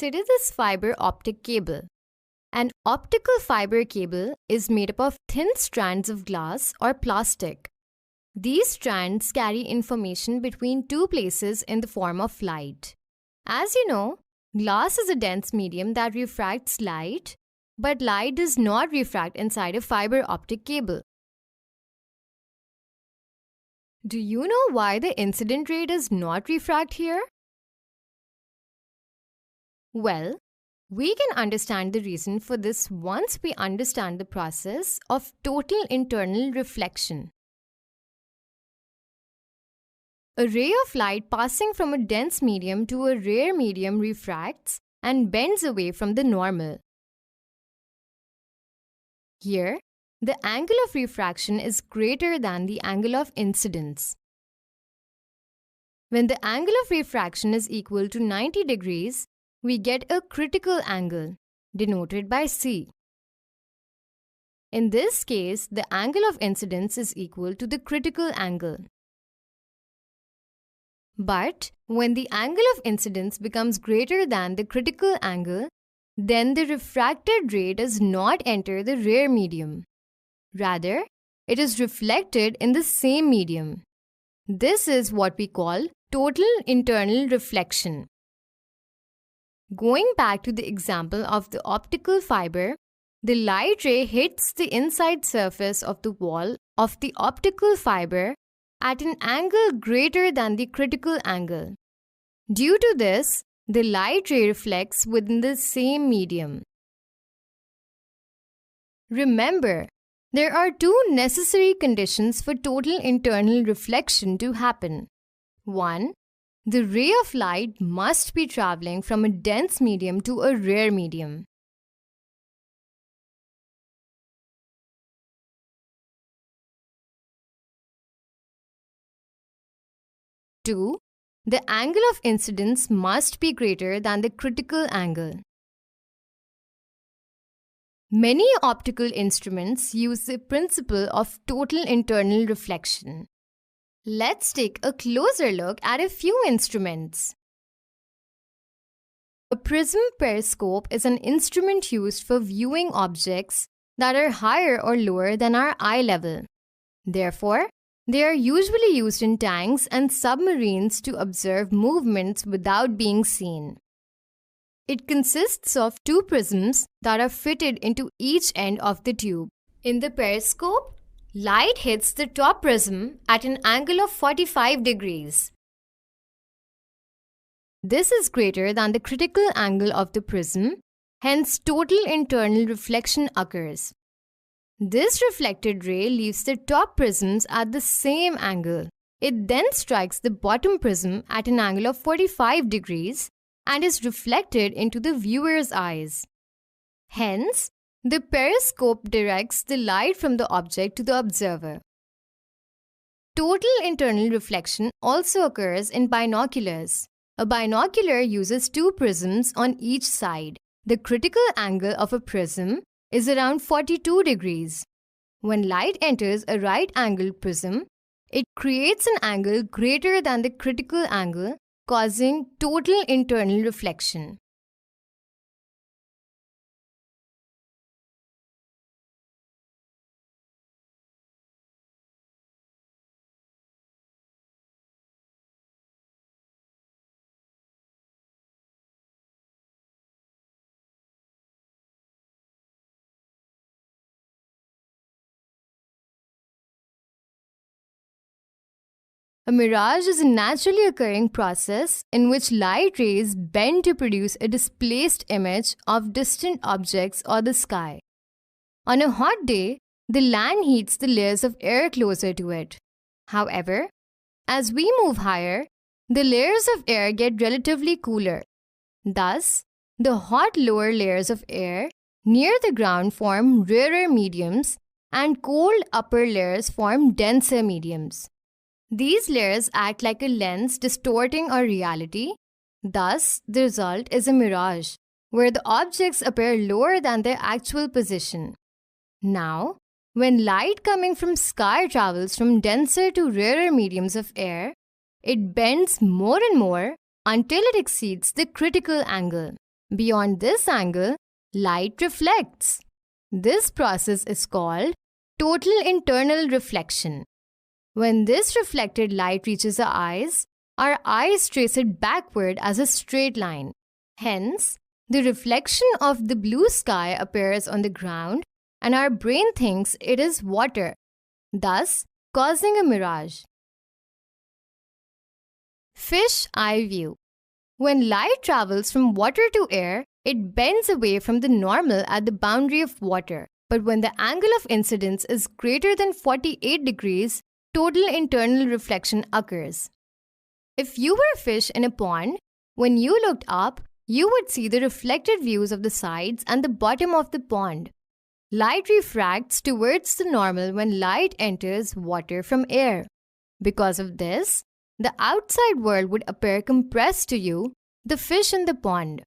Consider this fiber optic cable. An optical fiber cable is made up of thin strands of glass or plastic. These strands carry information between two places in the form of light. As you know, glass is a dense medium that refracts light, but light does not refract inside a fiber optic cable. Do you know why the incident ray does not refract here? Well, we can understand the reason for this once we understand the process of total internal reflection. A ray of light passing from a dense medium to a rare medium refracts and bends away from the normal. Here, the angle of refraction is greater than the angle of incidence. When the angle of refraction is equal to 90 degrees, we get a critical angle, denoted by C. In this case, the angle of incidence is equal to the critical angle. But when the angle of incidence becomes greater than the critical angle, then the refracted ray does not enter the rare medium. Rather, it is reflected in the same medium. This is what we call total internal reflection. Going back to the example of the optical fiber, the light ray hits the inside surface of the wall of the optical fiber at an angle greater than the critical angle. Due to this, the light ray reflects within the same medium. Remember, there are two necessary conditions for total internal reflection to happen. 1. The ray of light must be traveling from a dense medium to a rare medium. 2. The angle of incidence must be greater than the critical angle. Many optical instruments use the principle of total internal reflection. Let's take a closer look at a few instruments. A prism periscope is an instrument used for viewing objects that are higher or lower than our eye level. Therefore, they are usually used in tanks and submarines to observe movements without being seen. It consists of two prisms that are fitted into each end of the tube. In the periscope, light hits the top prism at an angle of 45 degrees. This is greater than the critical angle of the prism, hence total internal reflection occurs. This reflected ray leaves the top prisms at the same angle. It then strikes the bottom prism at an angle of 45 degrees and is reflected into the viewer's eyes. Hence, the periscope directs the light from the object to the observer. Total internal reflection also occurs in binoculars. A binocular uses two prisms on each side. The critical angle of a prism is around 42 degrees. When light enters a right-angled prism, it creates an angle greater than the critical angle, causing total internal reflection. A mirage is a naturally occurring process in which light rays bend to produce a displaced image of distant objects or the sky. On a hot day, the land heats the layers of air closer to it. However, as we move higher, the layers of air get relatively cooler. Thus, the hot lower layers of air near the ground form rarer mediums and cold upper layers form denser mediums. These layers act like a lens distorting our reality. Thus, the result is a mirage, where the objects appear lower than their actual position. Now, when light coming from sky travels from denser to rarer mediums of air, it bends more and more until it exceeds the critical angle. Beyond this angle, light reflects. This process is called total internal reflection. When this reflected light reaches our eyes trace it backward as a straight line. Hence, the reflection of the blue sky appears on the ground and our brain thinks it is water, thus causing a mirage. Fish eye view. When light travels from water to air, it bends away from the normal at the boundary of water. But when the angle of incidence is greater than 48 degrees, total internal reflection occurs. If you were a fish in a pond, when you looked up, you would see the reflected views of the sides and the bottom of the pond. Light refracts towards the normal when light enters water from air. Because of this, the outside world would appear compressed to you, the fish in the pond.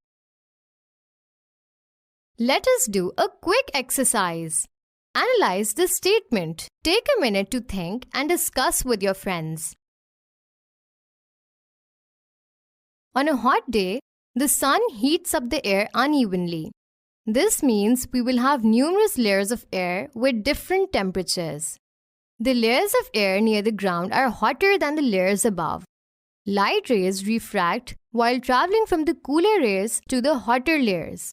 Let us do a quick exercise. Analyze this statement. Take a minute to think and discuss with your friends. On a hot day, the sun heats up the air unevenly. This means we will have numerous layers of air with different temperatures. The layers of air near the ground are hotter than the layers above. Light rays refract while traveling from the cooler rays to the hotter layers.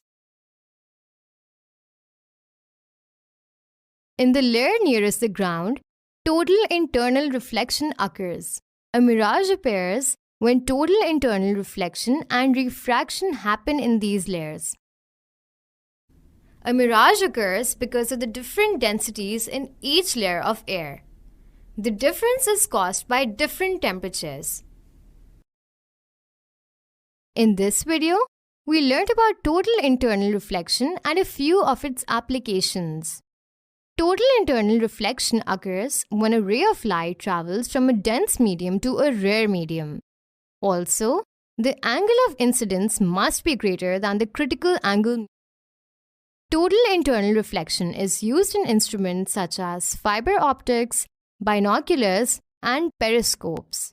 In the layer nearest the ground, total internal reflection occurs. A mirage appears when total internal reflection and refraction happen in these layers. A mirage occurs because of the different densities in each layer of air. The difference is caused by different temperatures. In this video, we learned about total internal reflection and a few of its applications. Total internal reflection occurs when a ray of light travels from a dense medium to a rare medium. Also, the angle of incidence must be greater than the critical angle. Total internal reflection is used in instruments such as fiber optics, binoculars, and periscopes.